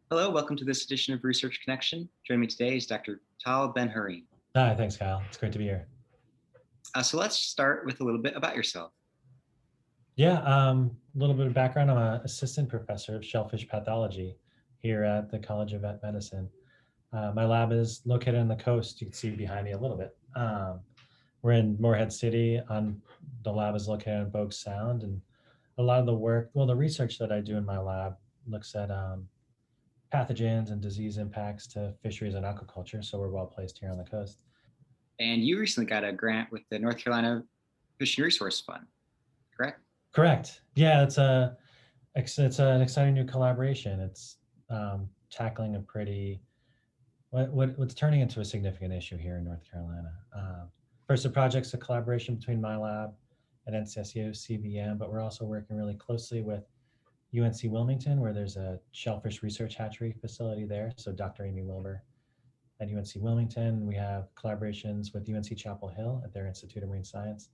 Hello, welcome to this edition of Research Connection. Joining me today is Dr. Tal Ben-Horin. Hi, thanks, Kyle. It's great to be here. So let's start with a little bit about yourself. Yeah, a little bit of background. I'm an assistant professor of shellfish pathology here at the College of Vet Medicine. My lab is located on the coast. You can see behind me a little bit. We're in Morehead City. The lab is located on Bogue Sound, and a lot of the work, well, the research that I do in my lab looks at pathogens and disease impacts to fisheries and aquaculture. So we're well placed here on the coast. And you recently got a grant with the North Carolina Fishing Resource Fund, correct? Correct. Yeah, it's an exciting new collaboration. It's tackling a pretty what's turning into a significant issue here in North Carolina. First, the project's a collaboration between my lab and NCSU CVM, but we're also working really closely with UNC Wilmington, where there's a shellfish research hatchery facility there. So Dr. Amy Wilbur at UNC Wilmington. We have collaborations with UNC Chapel Hill at their Institute of Marine Science,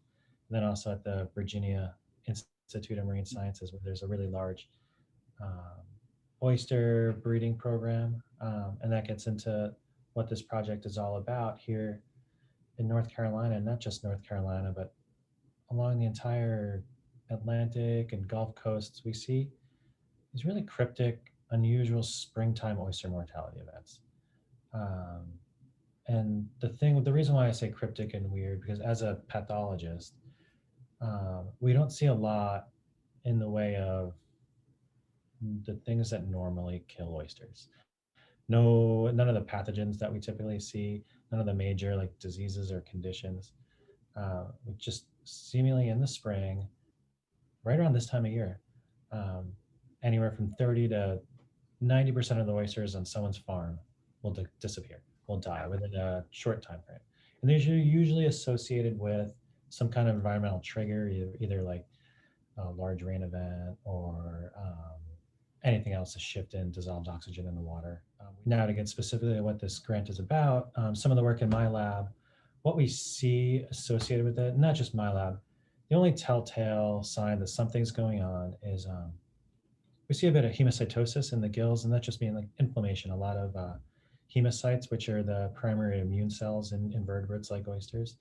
and then also at the Virginia Institute of Marine Sciences, where there's a really large um, oyster breeding program. And that gets into what this project is all about here in North Carolina, and not just North Carolina, but along the entire Atlantic and Gulf coasts. We see these really cryptic, unusual springtime oyster mortality events. Um, and the reason why I say cryptic and weird, because as a pathologist, we don't see a lot in the way of the things that normally kill oysters. No, none of the pathogens that we typically see, none of the major like diseases or conditions. Just seemingly in the spring, right around this time of year, um, anywhere from 30 to 90% of the oysters on someone's farm will disappear, will die within a short time frame. And these are usually associated with some kind of environmental trigger, either like a large rain event or anything else, a shift in dissolved oxygen in the water. Now, to get specifically at what this grant is about, some of the work in my lab, what we see associated with it, not just my lab, the only telltale sign that something's going on is we see a bit of hemocytosis in the gills, and that just means like inflammation. A lot of hemocytes, which are the primary immune cells in invertebrates like oysters,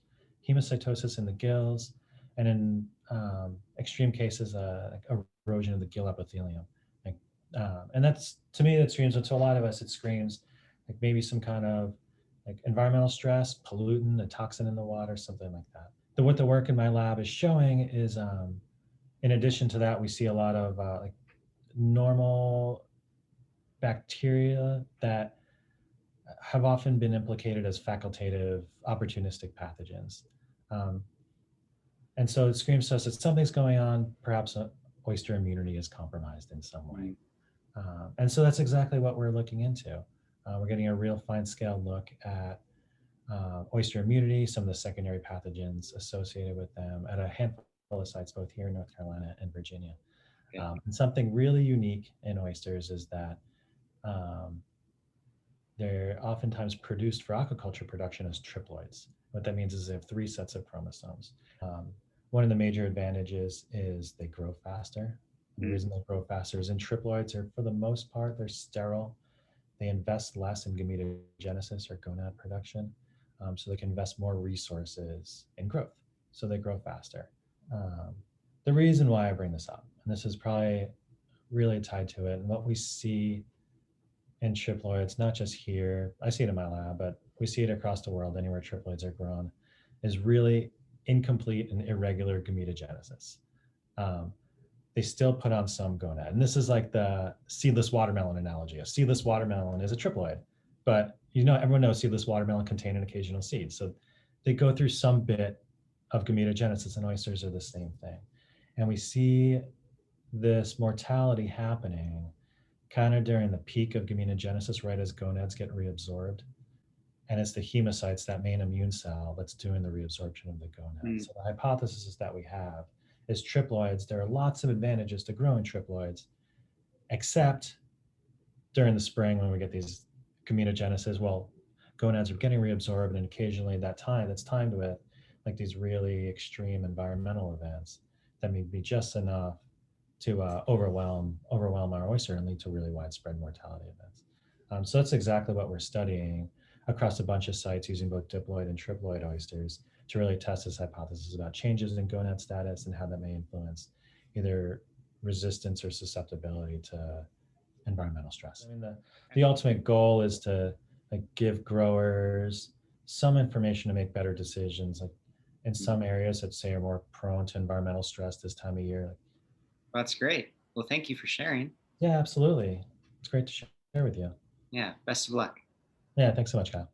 hemocytosis in the gills, and in extreme cases, like erosion of the gill epithelium. Like, and that's to me that screams, and to a lot of us, it screams like maybe some kind of like environmental stress, pollutant, a toxin in the water, something like that. What the work in my lab is showing is, in addition to that, we see a lot of like normal bacteria that have often been implicated as facultative, opportunistic pathogens. Um, and so it screams to us that something's going on. Perhaps oyster immunity is compromised in some way. Mm. And so that's exactly what we're looking into. We're getting a real fine scale look at oyster immunity, some of the secondary pathogens associated with them at a handful of sites, both here in North Carolina and Virginia. Okay. And something really unique in oysters is that um, they're oftentimes produced for aquaculture production as triploids. What that means is they have three sets of chromosomes. Um, One of the major advantages is they grow faster. And the Mm. reason they grow faster is in triploids are, for the most part, they're sterile. They invest less in gametogenesis or gonad production, so they can invest more resources in growth. So they grow faster. Um, the reason why I bring this up, and this is probably really tied to it, and what we see in triploids, not just here, I see it in my lab, but we see it across the world, anywhere triploids are grown, is really incomplete and irregular gametogenesis. Um, they still put on some gonad. And this is like the seedless watermelon analogy. A seedless watermelon is a triploid, but everyone knows seedless watermelon contain an occasional seed. So they go through some bit of gametogenesis, and oysters are the same thing. And we see this mortality happening kind of during the peak of gametogenesis, right as gonads get reabsorbed. And it's the hemocytes, that main immune cell, that's doing the reabsorption of the gonad. Mm. So the hypothesis that we have is triploids. There are lots of advantages to growing triploids, except during the spring when we get these gametogenesis. Well, gonads are getting reabsorbed, and occasionally that's timed with like these really extreme environmental events that may be just enough overwhelm our oyster and lead to really widespread mortality events. So that's exactly what we're studying across a bunch of sites using both diploid and triploid oysters to really test this hypothesis about changes in gonad status and how that may influence either resistance or susceptibility to environmental stress. I mean, the ultimate goal is to like give growers some information to make better decisions. Like in some areas that say are more prone to environmental stress this time of year. Like, Well, that's great. Well, thank you for sharing. yeah, absolutely. It's great to share with you. Yeah, best of luck. Yeah, thanks so much, Kyle.